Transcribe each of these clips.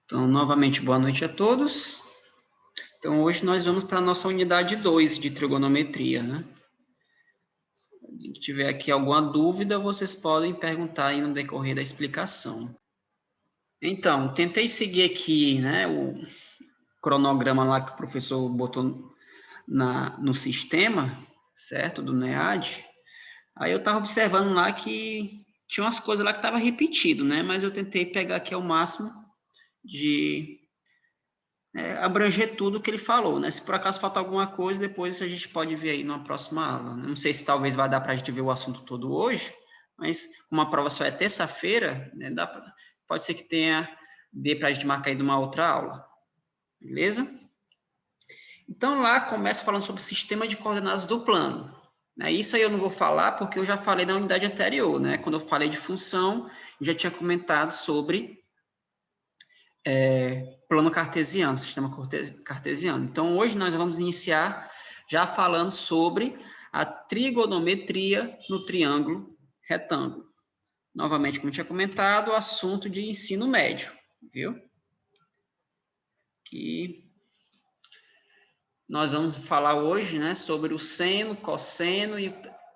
Então, novamente, boa noite a todos. Então, hoje nós vamos para a nossa unidade 2 de trigonometria, né? Se alguém tiver aqui alguma dúvida, vocês podem perguntar aí no decorrer da explicação. Então, tentei seguir aqui, né, o cronograma lá que o professor botou no sistema, certo, do NEAD. Aí eu estava observando lá que tinha umas coisas lá que estavam repetido, né? Mas eu tentei pegar aqui ao máximo de abranger tudo que ele falou, né? Se por acaso faltar alguma coisa, depois a gente pode ver aí numa próxima aula. Não sei se talvez vai dar para a gente ver o assunto todo hoje, mas como a prova só é terça-feira, né, pode ser que dê para a gente marcar aí de uma outra aula. Beleza? Então lá começa falando sobre o sistema de coordenadas do plano. Isso aí eu não vou falar porque eu já falei na unidade anterior, né? Quando eu falei de função, eu já tinha comentado sobre plano cartesiano, sistema cartesiano. Então, hoje nós vamos iniciar já falando sobre a trigonometria no triângulo retângulo. Novamente, como eu tinha comentado, o assunto de ensino médio, viu? Que nós vamos falar hoje, né, sobre o seno, cosseno e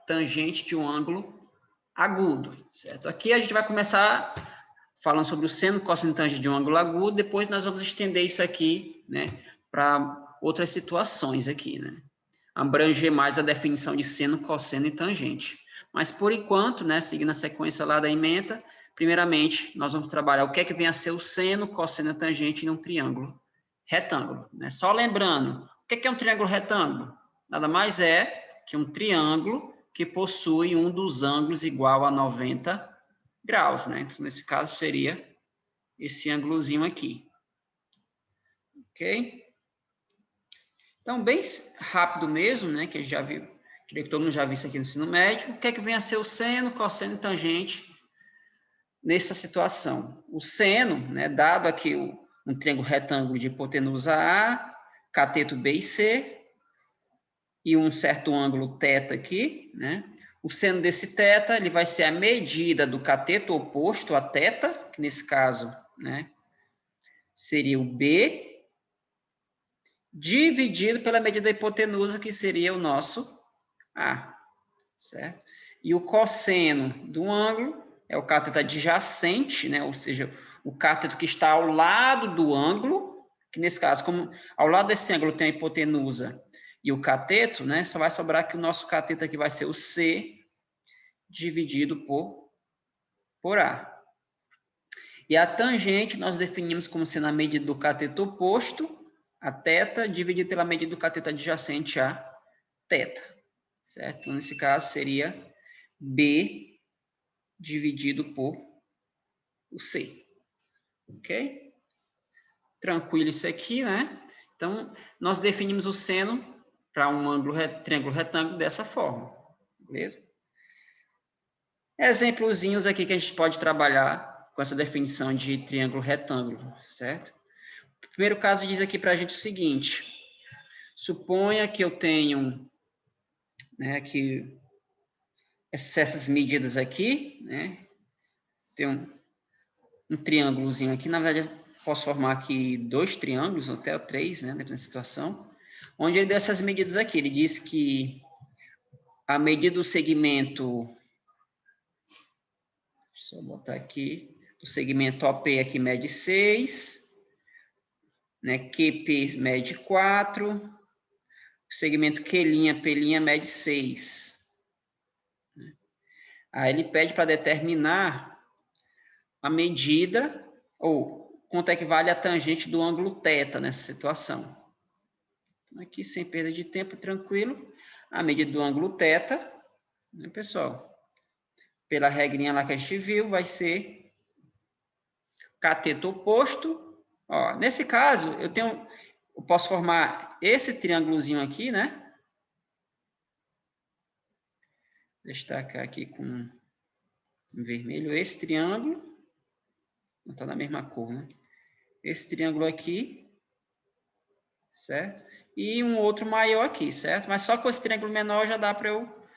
tangente de um ângulo agudo, certo? Aqui a gente vai começar falando sobre o seno, cosseno e tangente de um ângulo agudo, depois nós vamos estender isso aqui, né, para outras situações aqui, né? Abranger mais a definição de seno, cosseno e tangente. Mas, por enquanto, né, seguindo a sequência lá da ementa, primeiramente, nós vamos trabalhar o que é que vem a ser o seno, cosseno e tangente em um triângulo retângulo, né? Só lembrando, o que é um triângulo retângulo? Nada mais é que um triângulo que possui um dos ângulos igual a 90 graus, né? Então, nesse caso, seria esse ângulozinho aqui. Ok? Então, bem rápido mesmo, né? Que a gente já viu, creio que todo mundo já viu isso aqui no ensino médio. O que é que vem a ser o seno, cosseno e tangente nessa situação? O seno, né? Dado aqui um triângulo retângulo de hipotenusa A, cateto B e C, e um certo ângulo θ aqui, né? O seno desse θ, ele vai ser a medida do cateto oposto a θ, que nesse caso, né, seria o B, dividido pela medida da hipotenusa, que seria o nosso A, certo? E o cosseno do ângulo é o cateto adjacente, né, ou seja, o cateto que está ao lado do ângulo, que nesse caso, como ao lado desse ângulo tem a hipotenusa e o cateto, né, só vai sobrar que o nosso cateto aqui vai ser o C dividido por A. E a tangente nós definimos como sendo a medida do cateto oposto, a θ, dividido pela medida do cateto adjacente a θ. Certo? Então, nesse caso, seria B dividido por o C. Ok? Tranquilo isso aqui, né? Então, nós definimos o seno para um triângulo retângulo dessa forma. Beleza? Exemplozinhos aqui que a gente pode trabalhar com essa definição de triângulo retângulo, certo? O primeiro caso diz aqui para a gente o seguinte: suponha que eu tenho, né, que essas medidas aqui, né, tem um triângulozinho aqui, na verdade eu posso formar aqui dois triângulos, até três, né, dependendo da situação, onde ele deu essas medidas aqui. Ele diz que a medida do segmento, deixa eu botar aqui, do segmento OP aqui mede 6, né, QP mede 4, o segmento Q', P' mede 6. Aí ele pede para determinar a medida, ou quanto é que vale a tangente do ângulo θ nessa situação. Então, aqui, sem perda de tempo, tranquilo, a medida do ângulo θ, né, pessoal? Pela regrinha lá que a gente viu, vai ser cateto oposto. Ó, nesse caso, eu posso formar esse triângulozinho aqui, né? Destacar aqui com vermelho esse triângulo. Não está na mesma cor, né? Esse triângulo aqui, certo? E um outro maior aqui, certo? Mas só com esse triângulo menor já dá para eu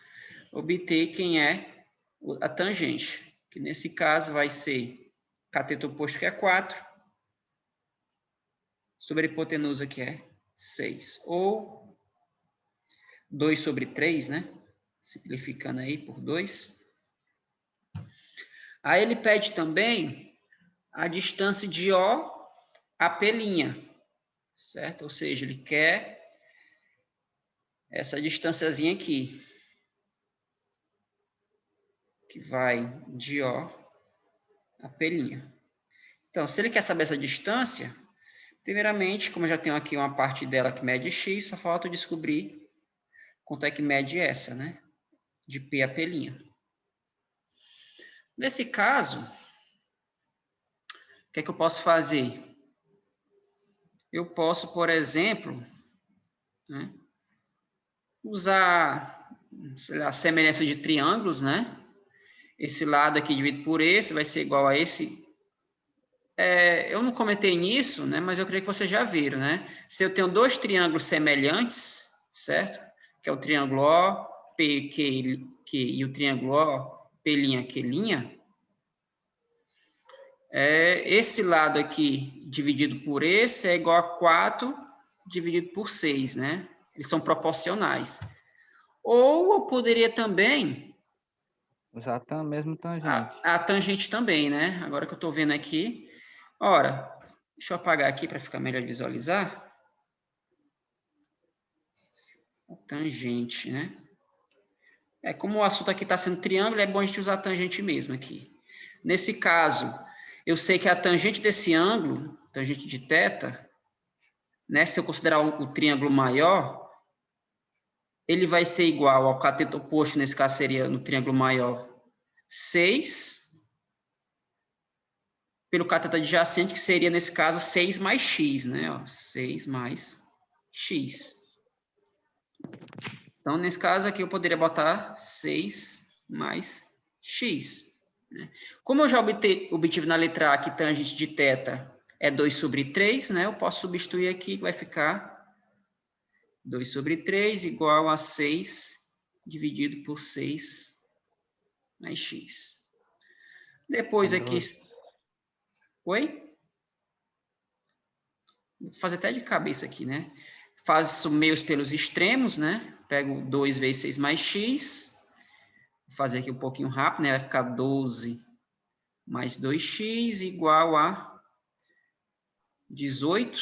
obter quem é a tangente, que nesse caso vai ser cateto oposto, que é 4, sobre a hipotenusa, que é 6. Ou 2 sobre 3, né? Simplificando aí por 2. Aí ele pede também a distância de O a P', certo? Ou seja, ele quer essa distânciazinha aqui, que vai de O a P'. Então, se ele quer saber essa distância, primeiramente, como eu já tenho aqui uma parte dela que mede x, só falta eu descobrir quanto é que mede essa, né? De P a P'. Nesse caso, o que é que eu posso fazer? Eu posso, por exemplo, né, usar, sei lá, a semelhança de triângulos, né? Esse lado aqui dividido por esse vai ser igual a esse. Eu não comentei nisso, né? Mas eu creio que vocês já viram, né? Se eu tenho dois triângulos semelhantes, certo? Que é o triângulo O, P, Q e o triângulo O, P', Q'. Esse lado aqui dividido por esse é igual a 4 dividido por 6, né? Eles são proporcionais. Ou eu poderia também usar a mesma tangente. a tangente também, né? Agora que eu estou vendo aqui. Ora, deixa eu apagar aqui para ficar melhor de visualizar. A tangente, né? Como o assunto aqui está sendo triângulo, é bom a gente usar a tangente mesmo aqui. Nesse caso, eu sei que a tangente desse ângulo, tangente de θ, né? Se eu considerar o triângulo maior, ele vai ser igual ao cateto oposto, nesse caso seria no triângulo maior, 6 pelo cateto adjacente, que seria, nesse caso, 6 mais x, né? Ó, 6 mais x. Então, nesse caso aqui, eu poderia botar 6 mais x. Né? Como eu já obtive na letra A que tangente de θ é 2 sobre 3, né? Eu posso substituir aqui, que vai ficar 2 sobre 3 igual a 6 dividido por 6 mais x. Depois aqui... Oi? Vou fazer até de cabeça aqui, né? Faço meios pelos extremos, né? Pego 2 vezes 6 mais x. Vou fazer aqui um pouquinho rápido, né? Vai ficar 12 mais 2x igual a 18.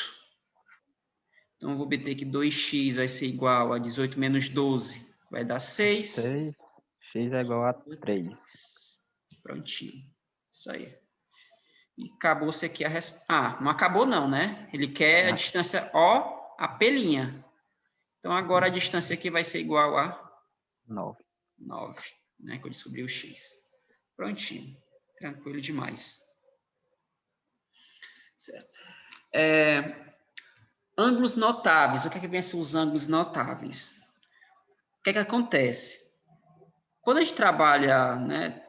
Então, eu vou obter que 2x vai ser igual a 18 menos 12, vai dar 6. 6. X é igual a 3. Prontinho. Isso aí. E acabou-se aqui a resposta. Ah, não acabou não, né? Ele quer a distância O a P'. Então, agora a distância aqui vai ser igual a 9. 9, né? Que eu descobri o x. Prontinho. Tranquilo demais. Certo. Ângulos notáveis. O que é que são os ângulos notáveis? O que é que acontece? Quando a gente trabalha, né,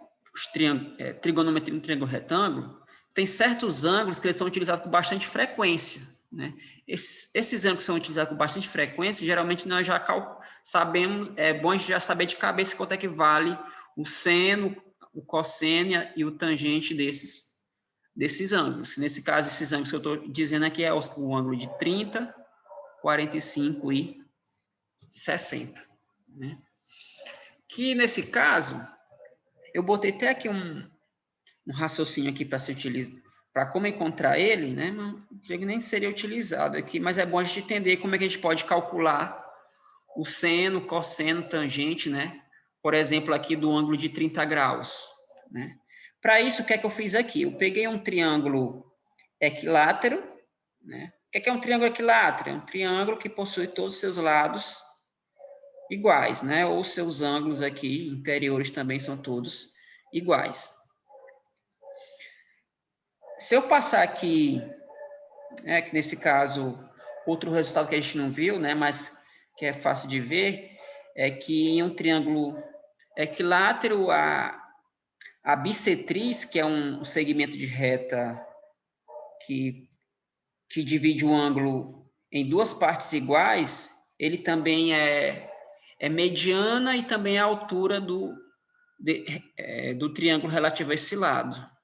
trigonometria no triângulo retângulo, tem certos ângulos que eles são utilizados com bastante frequência. Né? Esses ângulos que são utilizados com bastante frequência, geralmente nós já sabemos, é bom a gente já saber de cabeça quanto é que vale o seno, o cosseno e o tangente desses ângulos. Nesse caso, esses ângulos que eu estou dizendo aqui é o ângulo de 30, 45 e 60. Né? Que nesse caso, eu botei até aqui um raciocínio aqui para ser utilizado, para como encontrar ele, né? Ele nem seria utilizado aqui, mas é bom a gente entender como é que a gente pode calcular o seno, cosseno, tangente, né? Por exemplo, aqui do ângulo de 30 graus, né? Para isso, o que é que eu fiz aqui? Eu peguei um triângulo equilátero, né? O que é um triângulo equilátero? É um triângulo que possui todos os seus lados iguais, né? Ou seus ângulos aqui interiores também são todos iguais. Se eu passar aqui, que nesse caso, outro resultado que a gente não viu, né, mas que é fácil de ver, é que em um triângulo equilátero, a bissetriz, que é um segmento de reta que divide o ângulo em duas partes iguais, ele também é mediana e também é a altura do triângulo relativo a esse lado.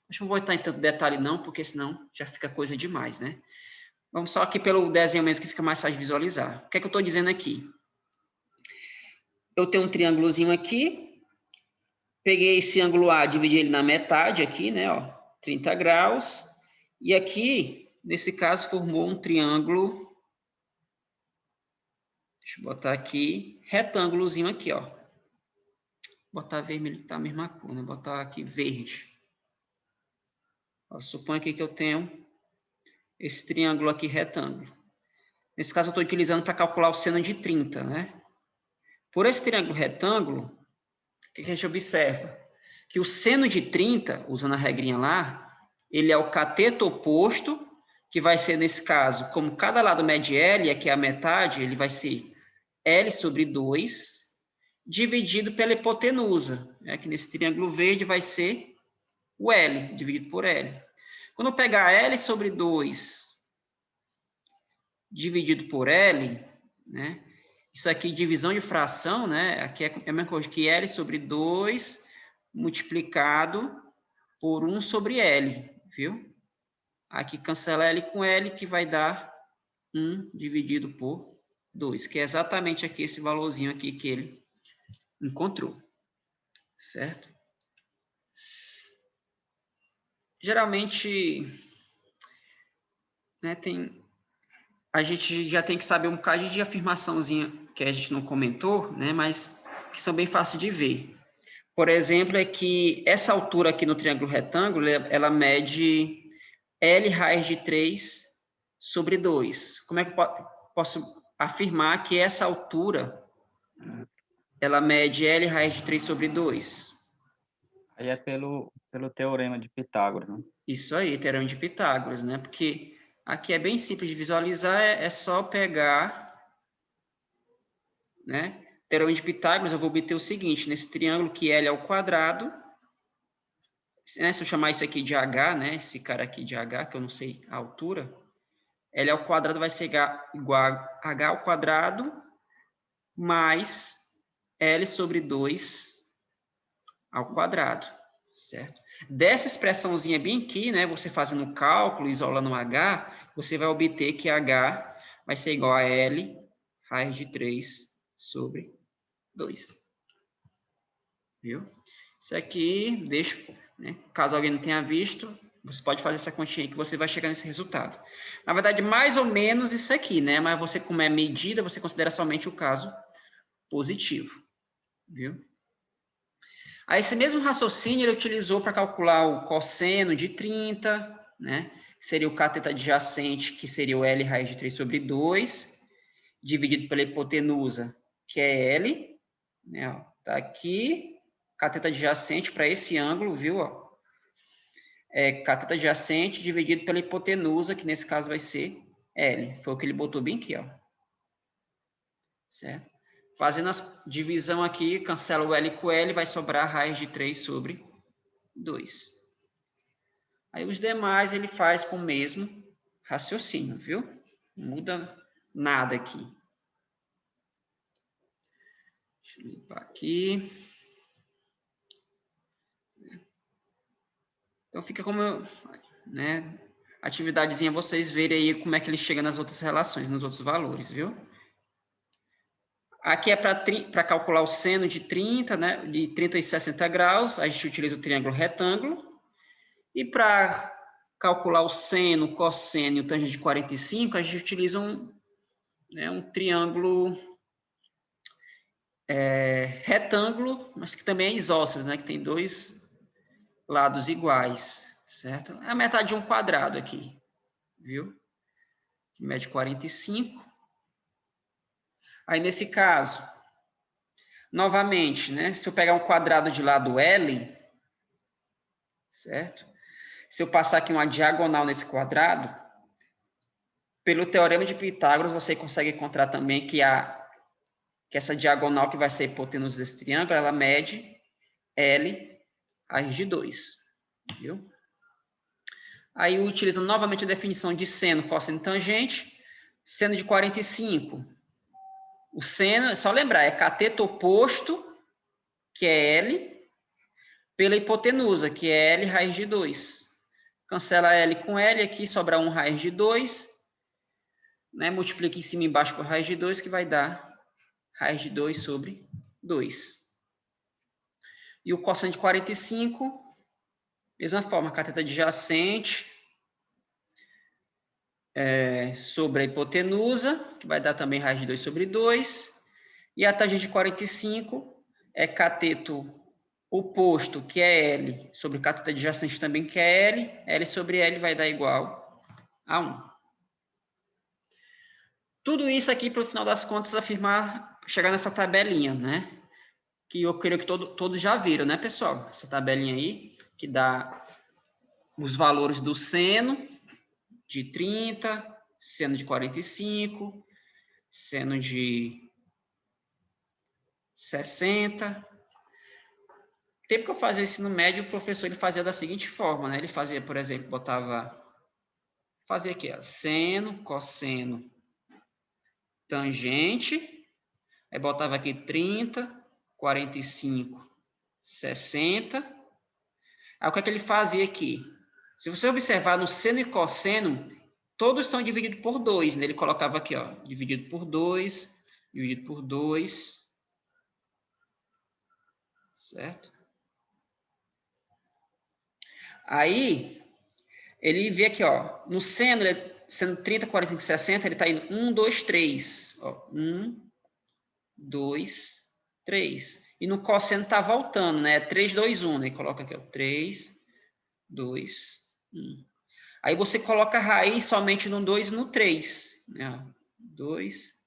Acho que não vou entrar em tanto detalhe não, porque senão já fica coisa demais, né? Vamos só aqui pelo desenho mesmo, que fica mais fácil de visualizar. O que é que eu estou dizendo aqui? Eu tenho um triângulozinho aqui, peguei esse ângulo A, dividi ele na metade aqui, né, ó, 30 graus, e aqui, nesse caso, formou um triângulo, deixa eu botar aqui, retângulozinho aqui, ó. Botar vermelho, tá a mesma cor, né? Botar aqui verde. Ó, suponho aqui que eu tenho esse triângulo aqui retângulo. Nesse caso, eu estou utilizando para calcular o seno de 30, né? Por esse triângulo retângulo, o que a gente observa? Que o seno de 30, usando a regrinha lá, ele é o cateto oposto, que vai ser, nesse caso, como cada lado mede L, aqui é a metade, ele vai ser L sobre 2, dividido pela hipotenusa, né? Que nesse triângulo verde vai ser o L, dividido por L. Quando eu pegar L sobre 2 dividido por L, né? Isso aqui, divisão de fração, né? Aqui é a mesma coisa que L sobre 2 multiplicado por 1 sobre L, viu? Aqui cancela L com L, que vai dar 1 dividido por 2, que é exatamente aqui esse valorzinho aqui que ele encontrou, certo? Geralmente, né, a gente já tem que saber um bocado de afirmaçãozinha que a gente não comentou, né, mas que são bem fáceis de ver. Por exemplo, é que essa altura aqui no triângulo retângulo, ela mede L raiz de 3 sobre 2. Como é que eu posso afirmar que essa altura, ela mede L raiz de 3 sobre 2? Aí é pelo teorema de Pitágoras, né? Isso aí, teorema de Pitágoras, né? Porque aqui é bem simples de visualizar, é só pegar, né? Teorema de Pitágoras, eu vou obter o seguinte, nesse triângulo que L é ao quadrado, né, se eu chamar isso aqui de H, né? Esse cara aqui de H, que eu não sei a altura, L ao quadrado vai ser igual a H ao quadrado mais L sobre 2 ao quadrado, certo? Dessa expressãozinha bem aqui, né, você fazendo o cálculo, isolando o H, você vai obter que H vai ser igual a L raiz de 3 sobre 2. Viu? Isso aqui, deixa, né, caso alguém não tenha visto, você pode fazer essa continha aí que você vai chegar nesse resultado. Na verdade, mais ou menos isso aqui, né? Mas você, como é medida, você considera somente o caso positivo, viu? Aí, esse mesmo raciocínio ele utilizou para calcular o cosseno de 30, né? Seria o cateto adjacente, que seria o L raiz de 3 sobre 2, dividido pela hipotenusa, que é L, né? Ó, tá aqui, cateto adjacente para esse ângulo, viu? Ó? É cateto adjacente dividido pela hipotenusa, que nesse caso vai ser L. Foi o que ele botou bem aqui, ó. Certo? Fazendo a divisão aqui, cancela o L com L, vai sobrar a raiz de 3 sobre 2. Aí os demais ele faz com o mesmo raciocínio, viu? Não muda nada aqui. Deixa eu limpar aqui. Então fica como, né, atividadezinha vocês verem aí como é que ele chega nas outras relações, nos outros valores, viu? Aqui é para calcular o seno de 30, né, de 30 e 60 graus, a gente utiliza o triângulo retângulo. E para calcular o seno, cosseno e o tangente de 45, a gente utiliza um triângulo retângulo, mas que também é isósceles, né, que tem dois lados iguais, certo? É a metade de um quadrado aqui, viu? Que mede 45. Aí, nesse caso, novamente, né, se eu pegar um quadrado de lado L, certo? Se eu passar aqui uma diagonal nesse quadrado, pelo teorema de Pitágoras, você consegue encontrar também que essa diagonal que vai ser a hipotenusa desse triângulo, ela mede L raiz de 2, viu? Aí, utilizando novamente a definição de seno, cosseno e tangente, seno de 45, o seno, é só lembrar, é cateto oposto, que é L, pela hipotenusa, que é L raiz de 2. Cancela L com L, aqui sobra 1 raiz de 2, né? Multiplica em cima e embaixo por raiz de 2, que vai dar raiz de 2 sobre 2. E o cosseno de 45, mesma forma, cateto adjacente sobre a hipotenusa, que vai dar também raiz de 2 sobre 2. E a tangente de 45 é cateto oposto, que é L, sobre cateto adjacente também, que é L. L sobre L vai dar igual a 1. Tudo isso aqui, para o final das contas, afirmar, chegar nessa tabelinha, né? Que eu creio que todos já viram, né, pessoal? Essa tabelinha aí, que dá os valores do seno de 30, seno de 45, seno de 60. No tempo que eu fazia o ensino médio, o professor ele fazia da seguinte forma, né? Ele fazia, por exemplo, fazia aqui, ó, seno, cosseno, tangente, aí botava aqui 30, 45, 60. Aí o que é que ele fazia aqui? Se você observar no seno e cosseno, todos são divididos por 2, né? Ele colocava aqui, ó, dividido por 2, dividido por 2, certo? Aí, ele vê aqui, ó, no seno, sendo 30, 45, 60, ele está indo 1, 2, 3. Ó, 1, 2, 3. E no cosseno está voltando, né? 3, 2, 1, né? Coloca aqui, ó, 3, 2, 1. Aí você coloca a raiz somente no 2 e no 3. Né? 2,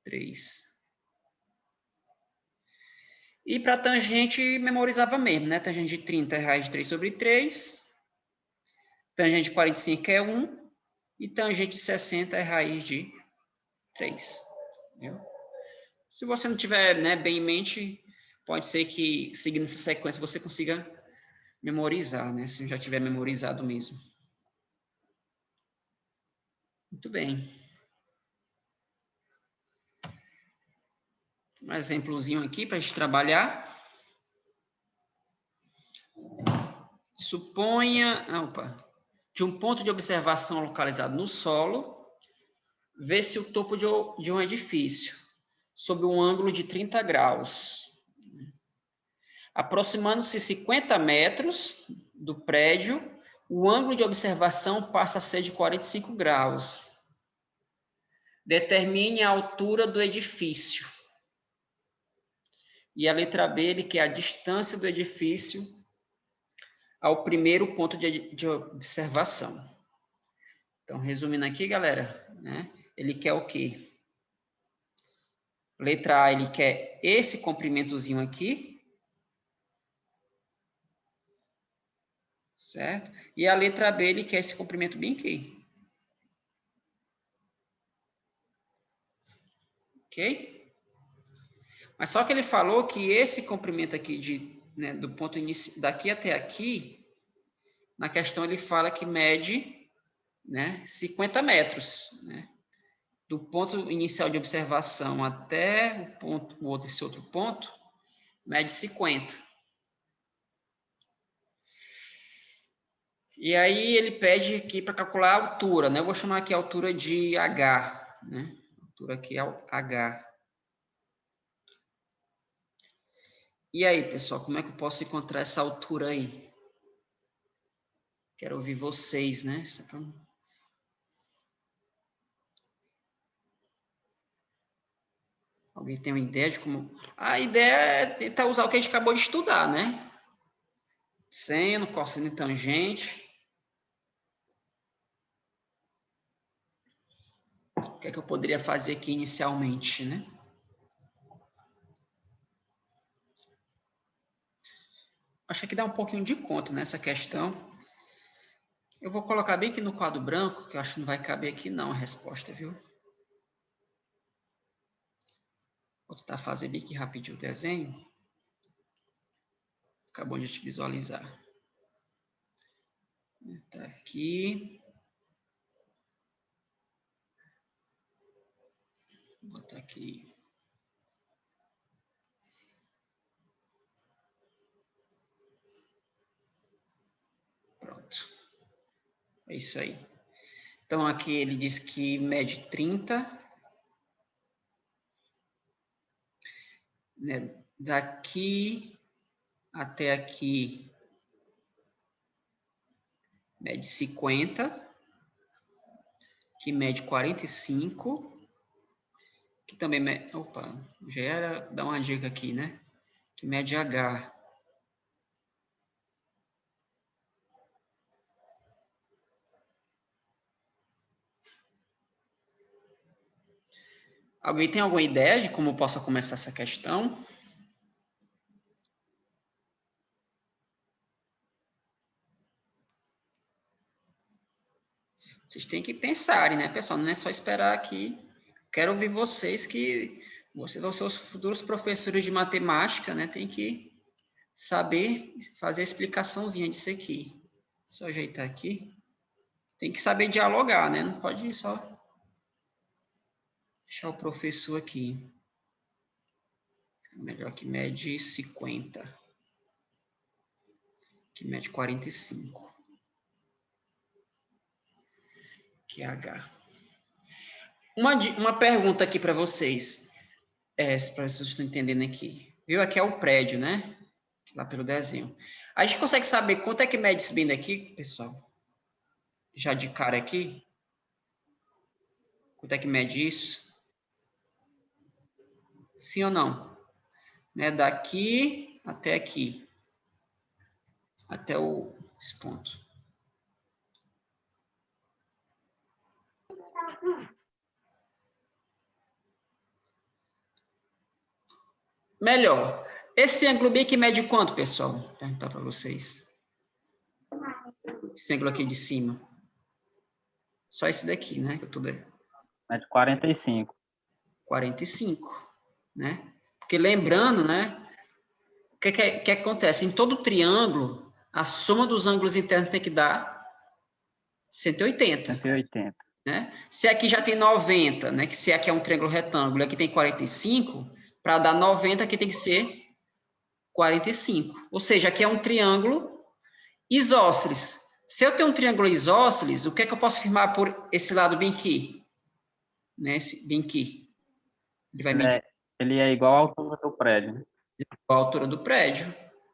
3. E para tangente, memorizava mesmo, né? Tangente de 30 é raiz de 3 sobre 3. Tangente de 45 é 1. E tangente de 60 é raiz de 3. Viu? Se você não tiver, né, bem em mente, pode ser que, seguindo essa sequência, você consiga memorizar, né? Se já tiver memorizado mesmo. Muito bem. Um exemplozinho aqui para a gente trabalhar. Suponha, de um ponto de observação localizado no solo, vê-se o topo de um edifício, sob um ângulo de 30 graus. Aproximando-se 50 metros do prédio, o ângulo de observação passa a ser de 45 graus. Determine a altura do edifício. E a letra B, ele quer a distância do edifício ao primeiro ponto de observação. Então, resumindo aqui, galera, né? Ele quer o quê? Letra A, ele quer esse comprimentozinho aqui. Certo? E a letra B, ele quer esse comprimento bem aqui. Ok? Mas só que ele falou que esse comprimento aqui, né, do ponto daqui até aqui, na questão ele fala que mede, né, 50 metros. Né? Do ponto inicial de observação até esse outro ponto, mede 50. E aí ele pede aqui para calcular a altura, né? Eu vou chamar aqui a altura de H, né? A altura aqui é o H. E aí, pessoal, como é que eu posso encontrar essa altura aí? Quero ouvir vocês, né? Alguém tem uma ideia de como... A ideia é tentar usar o que a gente acabou de estudar, né? Seno, cosseno e tangente. O que é que eu poderia fazer aqui inicialmente, né? Acho que dá um pouquinho de conta nessa questão. Eu vou colocar bem aqui no quadro branco, que eu acho que não vai caber aqui não a resposta, viu? Vou tentar fazer bem aqui rapidinho o desenho. Fica bom de te visualizar. Tá aqui. Vou botar aqui. Pronto. É isso aí. Então, aqui ele diz que mede 30. Né? Daqui até aqui, mede 50. Que mede 45. Que também mede... Opa, já era dar uma dica aqui, né? Que mede H. Alguém tem alguma ideia de como eu possa começar essa questão? Vocês têm que pensarem, né, pessoal? Não é só esperar aqui. Quero ouvir vocês, que vocês vão ser os futuros professores de matemática, né? Tem que saber fazer a explicaçãozinha disso aqui. Só ajeitar aqui. Tem que saber dialogar, né? Não pode só deixar o professor aqui. Melhor que mede 50. Que mede 45. Que é H. Uma pergunta aqui para vocês. Para vocês estão entendendo aqui. Viu? Aqui é o prédio, né? Lá pelo desenho. A gente consegue saber quanto é que mede esse bem daqui, pessoal? Já de cara aqui? Quanto é que mede isso? Sim ou não? Né? Daqui até aqui. Até esse ponto. Melhor. Esse ângulo bem que mede quanto, pessoal? Vou perguntar para vocês. Esse ângulo aqui de cima. Só esse daqui, né? Que eu tô dando. Mede 45. 45, né? Porque lembrando, né? O que acontece? Em todo triângulo, a soma dos ângulos internos tem que dar 180. 180. Né? Se aqui já tem 90, né? Que se aqui é um triângulo retângulo, aqui tem 45, para dar 90 aqui tem que ser 45. Ou seja, aqui é um triângulo isósceles. Se eu tenho um triângulo isósceles, o que é que eu posso afirmar por esse lado bem aqui? Né? Esse bem aqui. Ele vai medir Ele é igual à altura do prédio, né? a altura do prédio.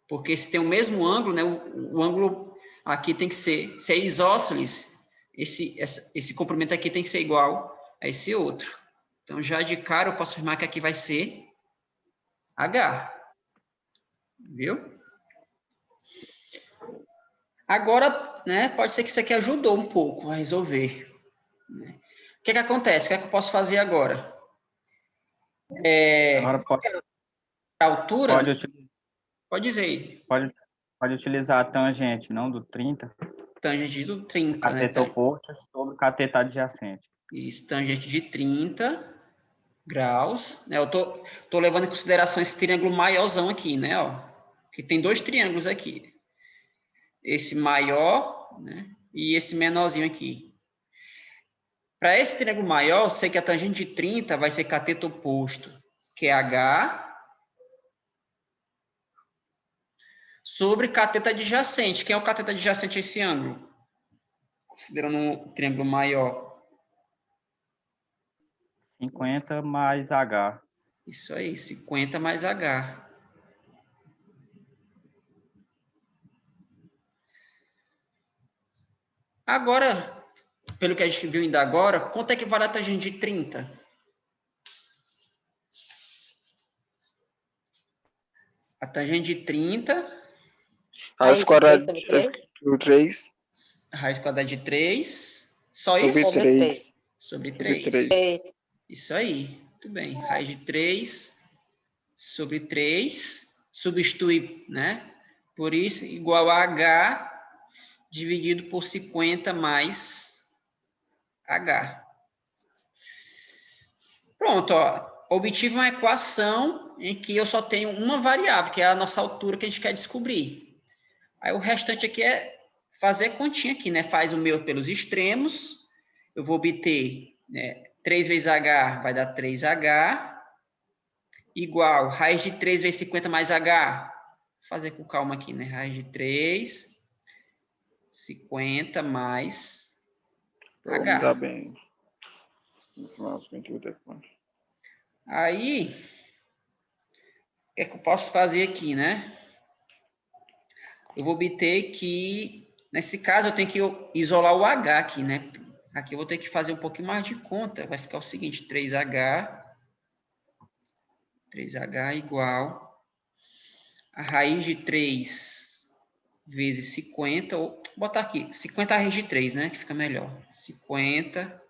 Porque se tem o mesmo ângulo, né? O ângulo aqui tem que ser, se é isósceles, esse comprimento aqui tem que ser igual a esse outro. Então, já de cara, eu posso afirmar que aqui vai ser H. Viu? Agora, né, pode ser que isso aqui ajudou um pouco a resolver. Né? O que acontece? O que é que eu posso fazer agora? Agora A altura... Pode dizer aí. Pode utilizar a tangente, não do 30. Tangente do 30, cateta né? oposto sobre cateta adjacente. Isso, tangente de 30 graus. Né? Eu tô levando em consideração esse triângulo maiorzão aqui, né? Ó, que tem dois triângulos aqui. Esse maior, né? E esse menorzinho aqui. Para esse triângulo maior, eu sei que a tangente de 30 vai ser cateto oposto, que é H, sobre cateto adjacente. Quem é o cateto adjacente a esse ângulo? Considerando um triângulo maior. 50 mais H. Isso aí, 50 mais H. Agora, pelo que a gente viu ainda agora, quanto é que vale a tangente de 30? A tangente de 30... Raiz quadrada de 3. Raiz quadrada de 3. Só isso? Sobre 3. Sobre 3. Isso aí. Muito bem. Raiz de 3 sobre 3. Substitui, né? Por isso, igual a H dividido por 50 mais H. Pronto, ó. Obtive uma equação em que eu só tenho uma variável, que é a nossa altura que a gente quer descobrir. Aí o restante aqui é fazer continha aqui, né? Faz o meu pelos extremos. Eu vou obter, né, 3 vezes H vai dar 3H, igual raiz de 3 vezes 50 mais H. Vou fazer com calma aqui, né? Raiz de 3, 50 mais Eu vou me dar bem. Nossa, bem que eu depois. Aí, o que é que eu posso fazer aqui, né? Eu vou obter que, nesse caso, eu tenho que isolar o H aqui, né? Aqui eu vou ter que fazer um pouquinho mais de conta. Vai ficar o seguinte, 3H igual a raiz de 3 vezes 50, ou vou botar aqui, 50 raiz de 3, né? Que fica melhor. 50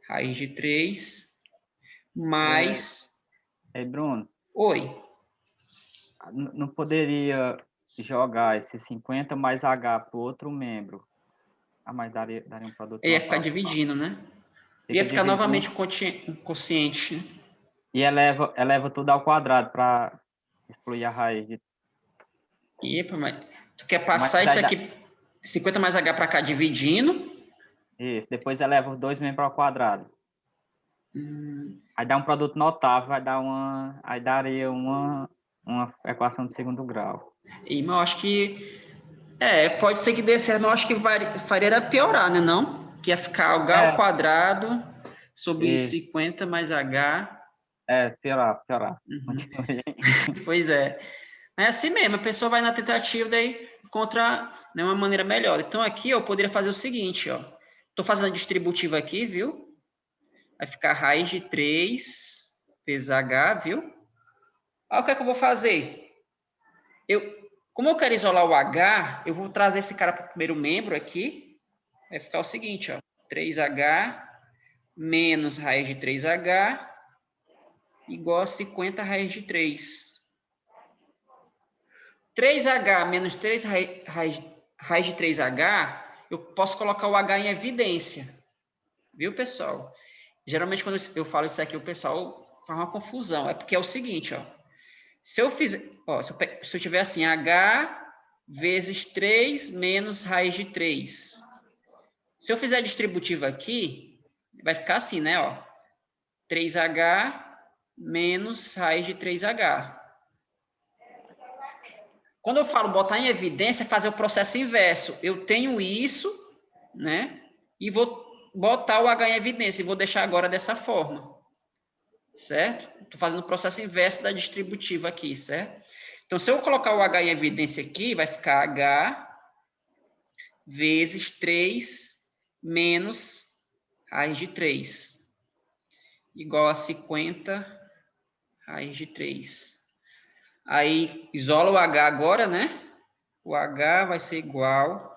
raiz de 3 mais... Ei, Bruno, Oi. não poderia jogar esse 50 mais H para o outro membro? Ah, mas daria um produto Ia ficar notável. dividindo, né? Ia Fica ficar dividindo. novamente um quociente, né? E eleva tudo ao quadrado para excluir a raiz. Epa, mas tu quer Mas passar isso daí aqui, 50 mais H para cá, dividindo? Isso, depois eleva os dois membros ao quadrado. Aí dá um produto notável, aí daria uma equação de segundo grau. E, mas eu acho que... pode ser que dê certo, mas eu acho que faria era piorar, né, não? Que ia ficar H ao quadrado sobre 50 mais H. Piorar. Uhum. Pois é. É assim mesmo, a pessoa vai na tentativa, daí encontra, né, uma maneira melhor. Então, aqui eu poderia fazer o seguinte, ó. Estou fazendo a distributiva aqui, viu? Vai ficar raiz de 3 vezes H, viu? Olha o que é que eu vou fazer. Como eu quero isolar o H, eu vou trazer esse cara para o primeiro membro aqui. Vai ficar o seguinte, ó. 3H menos raiz de 3H igual a 50 raiz de 3. 3H menos 3 raiz de 3H, eu posso colocar o H em evidência. Viu, pessoal? Geralmente, quando eu falo isso aqui, o pessoal faz uma confusão. É porque é o seguinte, ó. Se eu fizer, ó, se eu tiver assim, H vezes 3 menos raiz de 3. Se eu fizer a distributiva aqui, vai ficar assim, né, ó. 3H menos raiz de 3H. Quando eu falo botar em evidência, é fazer o processo inverso. Eu tenho isso, né, e vou botar o H em evidência, e vou deixar agora dessa forma. Certo? Estou fazendo o processo inverso da distributiva aqui, certo? Então, se eu colocar o H em evidência aqui, vai ficar H vezes 3 menos raiz de 3, igual a 50 raiz de 3. Aí, isola o H agora, né? O H vai ser igual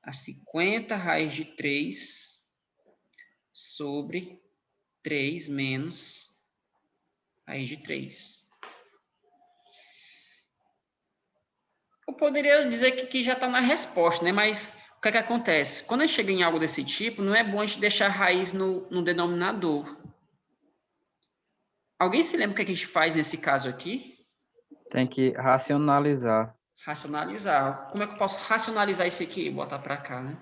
a 50 raiz de 3 sobre 3 menos raiz de 3. Eu poderia dizer que já está na resposta, né? Mas o que é que acontece? Quando a gente chega em algo desse tipo, não é bom a gente deixar a raiz no denominador. Alguém se lembra o que a gente faz nesse caso aqui? Tem que racionalizar. Racionalizar. Como é que eu posso racionalizar isso aqui? Botar para cá, né?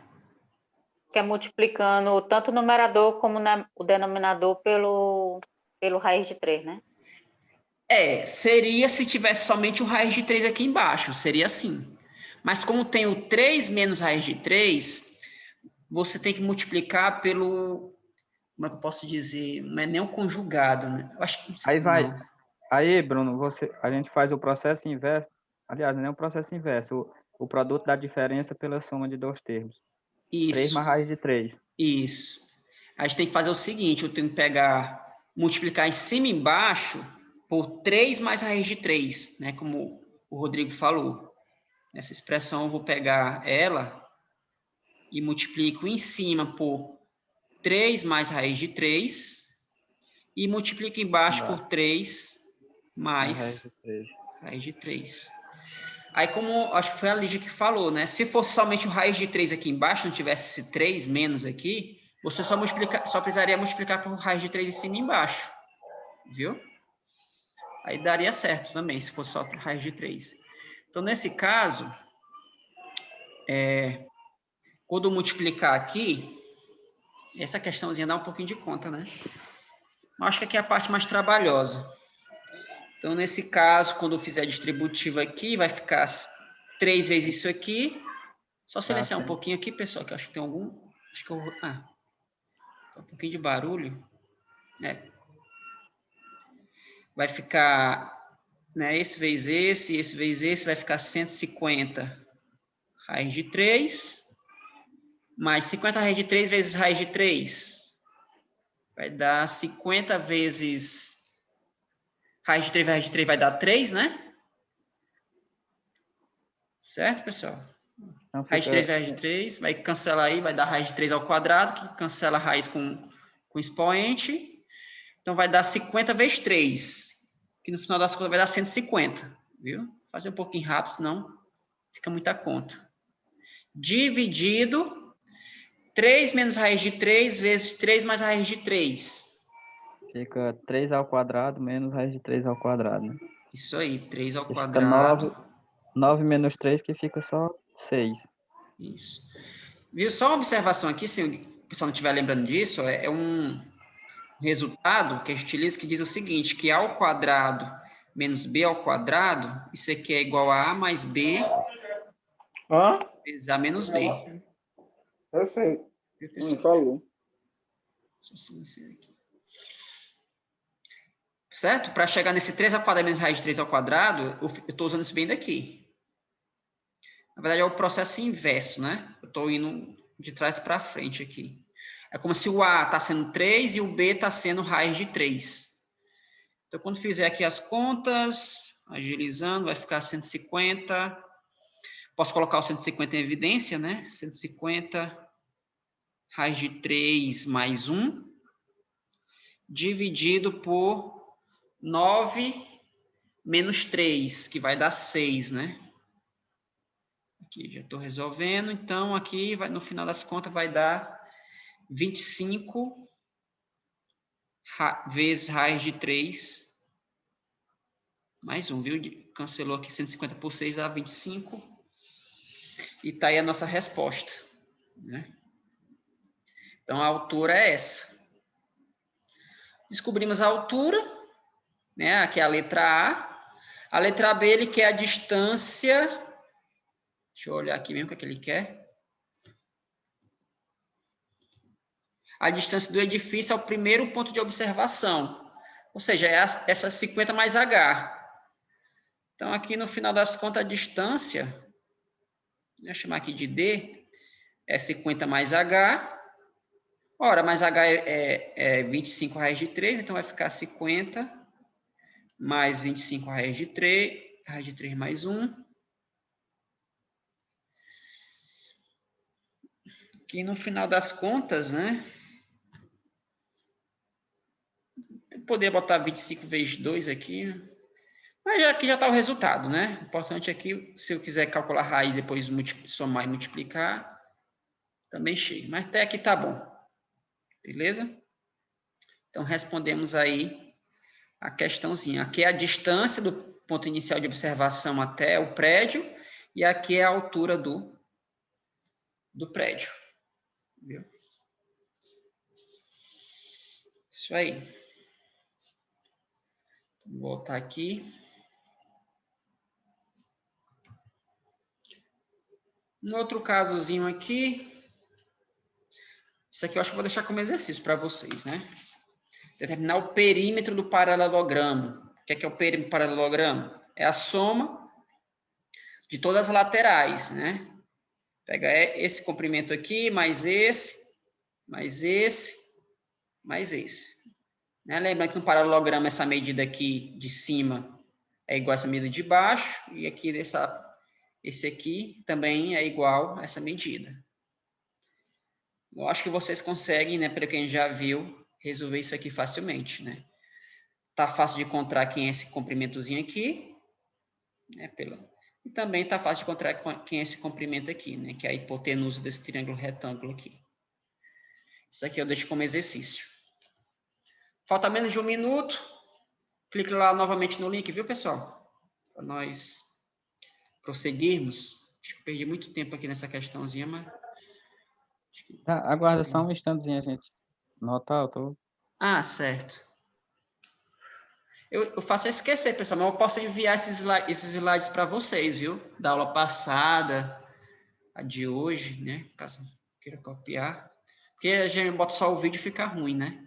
Que é multiplicando tanto o numerador como o denominador pelo raiz de 3, né? Seria se tivesse somente o raiz de 3 aqui embaixo, seria assim. Mas como tem o 3 menos raiz de 3, você tem que multiplicar pelo... Como é que eu posso dizer? Não é nem o conjugado, né? Eu acho que não sei, Aí vai. não. Aí, Bruno, a gente faz o processo inverso. Aliás, não é o processo inverso. O produto da diferença pela soma de dois termos. 3 mais Isso, raiz de 3. isso. A gente tem que fazer o seguinte, eu tenho que multiplicar em cima e embaixo por 3 mais raiz de 3, né? Como o Rodrigo falou. Nessa expressão eu vou pegar ela e multiplico em cima por 3 mais raiz de 3 e multiplico embaixo por 3 mais raiz de 3. Aí, como acho que foi a Lígia que falou, né? Se fosse somente o raiz de 3 aqui embaixo, não tivesse esse 3 menos aqui, você só precisaria multiplicar por raiz de 3 em cima e embaixo. Viu? Aí daria certo também, se fosse só raiz de 3. Então, nesse caso, quando multiplicar aqui, essa questãozinha dá um pouquinho de conta, né? Mas acho que aqui é a parte mais trabalhosa. Então, nesse caso, quando eu fizer a distributiva aqui, vai ficar 3 vezes isso aqui. Só silenciar um pouquinho aqui, pessoal, que eu acho que tem algum... Acho que eu... Um pouquinho de barulho. Vai ficar, né, esse vezes esse, vai ficar 150 raiz de 3, mais 50 raiz de 3 vezes raiz de 3. Vai dar 50 vezes raiz de 3 vai dar 3, né? Certo, pessoal? Então, Raiz de 3 vezes raiz de 3, vai cancelar aí, vai dar raiz de 3 ao quadrado, que cancela a raiz com expoente. Então, vai dar 50 vezes 3, que no final das contas vai dar 150, viu? Fazer um pouquinho rápido, senão fica muita conta. Dividido 3 menos raiz de 3 vezes 3 mais raiz de 3. Fica 3 ao quadrado menos raiz de 3 ao quadrado, né? Isso aí, 3 ao Que fica quadrado. 9 menos 3, que fica só 6. Isso. Viu? Só uma observação aqui, se o pessoal não estiver lembrando disso, é um resultado que a gente utiliza que diz o seguinte, que A ao quadrado menos B ao quadrado, isso aqui é igual a A mais B vezes A menos B. Eu sei. Viu, pessoal? Falou. Deixa eu só aqui. Certo? Para chegar nesse 3 ao quadrado menos raiz de 3 ao quadrado, eu estou usando isso bem daqui. Na verdade, é o processo inverso, né? Eu estou indo de trás para frente aqui. É como se o A está sendo 3 e o B está sendo raiz de 3. Então, quando fizer aqui as contas, agilizando, vai ficar 150. Posso colocar o 150 em evidência, né? 150 raiz de 3 mais 1, dividido por 9 menos 3, que vai dar 6, né? Aqui já estou resolvendo. Então, aqui, no final das contas, vai dar 25 vezes raiz de 3 mais 1, viu? Cancelou aqui 150 por 6, dá 25. E está aí a nossa resposta, né? Então, a altura é essa. Descobrimos a altura, né? Aqui é a letra A. A letra B, ele quer a distância. Deixa eu olhar aqui mesmo o que ele quer. A distância do edifício ao primeiro ponto de observação. Ou seja, é essa 50 mais H. Então, aqui no final das contas, a distância, vou chamar aqui de D, é 50 mais H. Ora, mais H é 25 raiz de 3, então vai ficar 50 mais 25 raiz de 3 mais 1. Que no final das contas, né? Eu poderia botar 25 vezes 2 aqui, mas aqui já está o resultado, né? O importante aqui, se eu quiser calcular a raiz, depois somar e multiplicar, também chega. Mas até aqui tá bom. Beleza? Então, respondemos aí a questãozinha. Aqui é a distância do ponto inicial de observação até o prédio, e aqui é a altura do prédio. Viu? Isso aí. Vou voltar aqui. Um outro casozinho aqui. Isso aqui eu acho que eu vou deixar como exercício para vocês, né? Determinar o perímetro do paralelogramo. O que é o perímetro do paralelogramo? É a soma de todas as laterais, né? Pega esse comprimento aqui, mais esse, mais esse, mais esse. Né? Lembrando que no paralelogramo essa medida aqui de cima é igual a essa medida de baixo, e aqui esse aqui também é igual a essa medida. Eu acho que vocês conseguem, né, pelo que a gente já viu, resolver isso aqui facilmente, né? Tá fácil de encontrar quem é esse comprimentozinho aqui, né, e também tá fácil de encontrar quem é esse comprimento aqui, né, que é a hipotenusa desse triângulo retângulo aqui. Isso aqui eu deixo como exercício. Falta menos de 1 minuto. Clique lá novamente no link, viu, pessoal? Para nós prosseguirmos. Acho que eu perdi muito tempo aqui nessa questãozinha, mas... Tá, aguarda só um instantezinho, gente. Nota, eu tô... Ah, certo. Eu faço esquecer, pessoal, mas eu posso enviar esses slides para vocês, viu? Da aula passada, a de hoje, né? Caso queira copiar. Porque a gente bota só o vídeo e fica ruim, né?